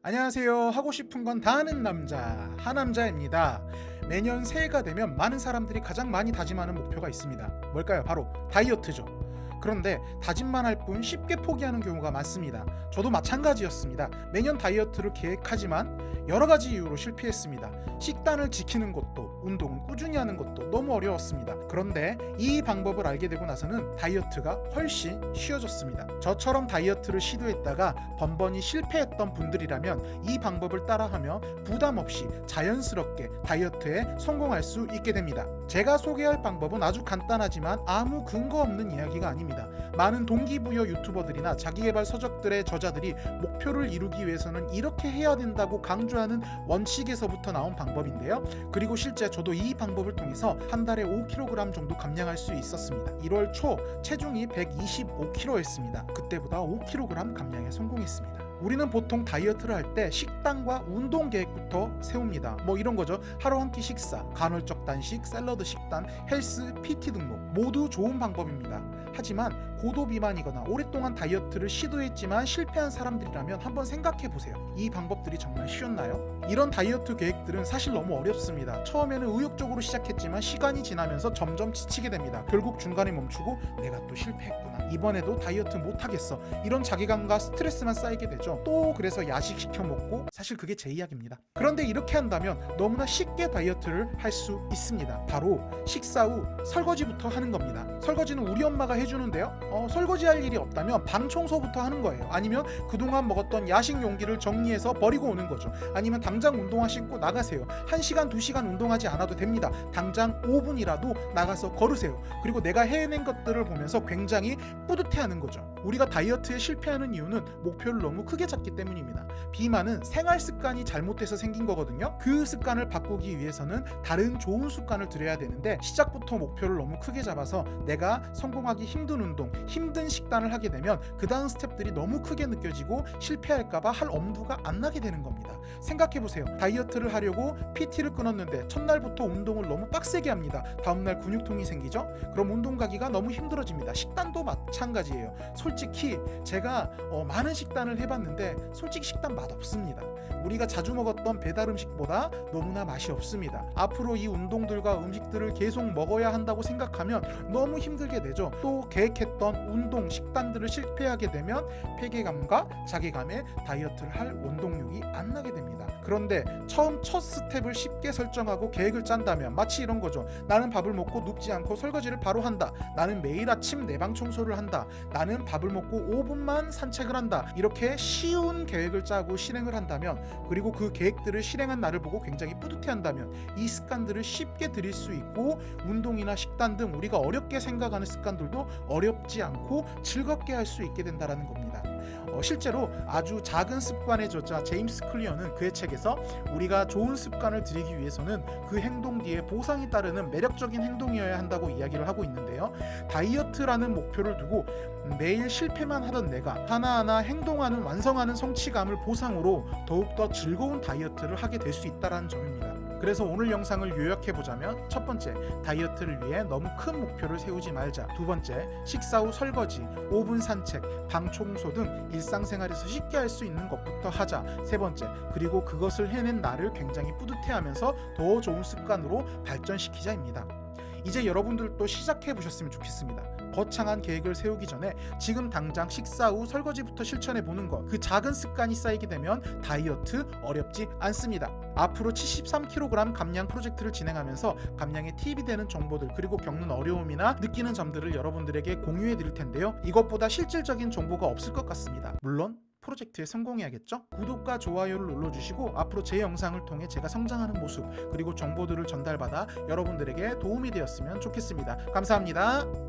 안녕하세요. 하고 싶은 건 다 하는 남자, 하남자입니다. 매년 새해가 되면 많은 사람들이 가장 많이 다짐하는 목표가 있습니다. 뭘까요? 바로 다이어트죠. 그런데 다짐만 할 뿐 쉽게 포기하는 경우가 많습니다. 저도 마찬가지였습니다. 매년 다이어트를 계획하지만 여러 가지 이유로 실패했습니다. 식단을 지키는 것도, 운동을 꾸준히 하는 것도 너무 어려웠습니다. 그런데 이 방법을 알게 되고 나서는 다이어트가 훨씬 쉬워졌습니다. 저처럼 다이어트를 시도했다가 번번이 실패했던 분들이라면 이 방법을 따라하며 부담 없이 자연스럽게 다이어트에 성공할 수 있게 됩니다. 제가 소개할 방법은 아주 간단하지만 아무 근거 없는 이야기가 아닙니다. 많은 동기부여 유튜버들이나 자기계발 서적들의 저자들이 목표를 이루기 위해서는 이렇게 해야 된다고 강조하는 원칙에서부터 나온 방법인데요. 그리고 실제 저도 이 방법을 통해서 한 달에 5kg 정도 감량할 수 있었습니다. 1월 초 체중이 125kg였습니다. 그때보다 5kg 감량에 성공했습니다. 우리는 보통 다이어트를 할 때 식단과 운동 계획부터 세웁니다. 뭐 이런 거죠. 하루 한 끼 식사, 간헐적 단식, 샐러드 식단, 헬스, PT 등록 모두 좋은 방법입니다. 하지만 고도 비만이거나 오랫동안 다이어트를 시도했지만 실패한 사람들이라면 한번 생각해 보세요. 이 방법들이 정말 쉬웠나요? 이런 다이어트 계획들은 사실 너무 어렵습니다. 처음에는 의욕적으로 시작했지만 시간이 지나면서 점점 지치게 됩니다. 결국 중간에 멈추고 내가 또 실패했구나, 이번에도 다이어트 못하겠어, 이런 자괴감과 스트레스만 쌓이게 되죠. 또 그래서 야식 시켜 먹고, 사실 그게 제 이야기입니다. 그런데 이렇게 한다면 너무나 쉽게 다이어트를 할 수 있습니다. 바로 식사 후 설거지부터 하는 겁니다. 설거지는 우리 엄마가 해주는데요. 설거지할 일이 없다면 방 청소부터 하는 거예요. 아니면 그동안 먹었던 야식 용기를 정리해서 버리고 오는 거죠. 아니면 당장 운동화 신고 나가세요. 1시간 2시간 운동하지 않아도 됩니다. 당장 5분이라도 나가서 걸으세요. 그리고 내가 해낸 것들을 보면서 굉장히 뿌듯해하는 거죠. 우리가 다이어트에 실패하는 이유는 목표를 너무 크게 잡기 때문입니다. 비만은 생활 습관이 잘못돼서 생긴 거거든요. 그 습관을 바꾸기 위해서는 다른 좋은 습관을 들여야 되는데, 시작부터 목표를 너무 크게 잡아서 내가 성공하기 힘든 운동, 힘든 식단을 하게 되면 그 다음 스텝들이 너무 크게 느껴지고 실패할까봐 할 엄두가 안 나게 되는 겁니다. 생각해보세요. 다이어트를 하려고 PT를 끊었는데 첫날부터 운동을 너무 빡세게 합니다. 다음날 근육통이 생기죠? 그럼 운동 가기가 너무 힘들어집니다. 식단도 마찬가지예요. 솔직히 제가 많은 식단을 해봤는데 솔직히 식단 맛없습니다. 우리가 자주 먹었던 배달 음식보다 너무나 맛이 없습니다. 앞으로 이 운동들과 음식들을 계속 먹어야 한다고 생각하면 너무 힘들게 되죠. 또 계획했던 운동, 식단들을 실패하게 되면 회개감과 자괴감에 다이어트를 할 원동력이 안 나게 됩니다. 그런데 처음 첫 스텝을 쉽게 설정하고 계획을 짠다면 마치 이런 거죠. 나는 밥을 먹고 눕지 않고 설거지를 바로 한다. 나는 매일 아침 내 방 청소를 한다. 나는 밥을 먹고 5분만 산책을 한다. 이렇게 쉬운 계획을 짜고 실행을 한다면, 그리고 그 계획들을 실행한 나를 보고 굉장히 뿌듯해한다면 이 습관들을 쉽게 들일 수 있고, 운동이나 식단 등 우리가 어렵게 생각하는 습관들도 어렵지 않고 즐겁게 할 수 있게 된다는 겁니다. 실제로 아주 작은 습관의 저자 제임스 클리어는 그의 책에서 우리가 좋은 습관을 들이기 위해서는 그 행동 뒤에 보상이 따르는 매력적인 행동이어야 한다고 이야기를 하고 있는데요. 다이어트라는 목표를 두고 매일 실패만 하던 내가 하나하나 행동하는, 완성하는 성취감을 보상으로 더욱더 즐거운 다이어트를 하게 될 수 있다는 점입니다. 그래서 오늘 영상을 요약해보자면, 첫 번째, 다이어트를 위해 너무 큰 목표를 세우지 말자. 두 번째, 식사 후 설거지, 5분 산책, 방 청소 등 일상생활에서 쉽게 할 수 있는 것부터 하자. 세 번째, 그리고 그것을 해낸 나를 굉장히 뿌듯해하면서 더 좋은 습관으로 발전시키자입니다. 이제 여러분들도 시작해보셨으면 좋겠습니다. 거창한 계획을 세우기 전에 지금 당장 식사 후 설거지부터 실천해 보는 것, 그 작은 습관이 쌓이게 되면 다이어트 어렵지 않습니다. 앞으로 73kg 감량 프로젝트를 진행하면서 감량에 팁이 되는 정보들, 그리고 겪는 어려움이나 느끼는 점들을 여러분들에게 공유해 드릴 텐데요. 이것보다 실질적인 정보가 없을 것 같습니다. 물론 프로젝트에 성공해야겠죠? 구독과 좋아요를 눌러주시고 앞으로 제 영상을 통해 제가 성장하는 모습, 그리고 정보들을 전달받아 여러분들에게 도움이 되었으면 좋겠습니다. 감사합니다.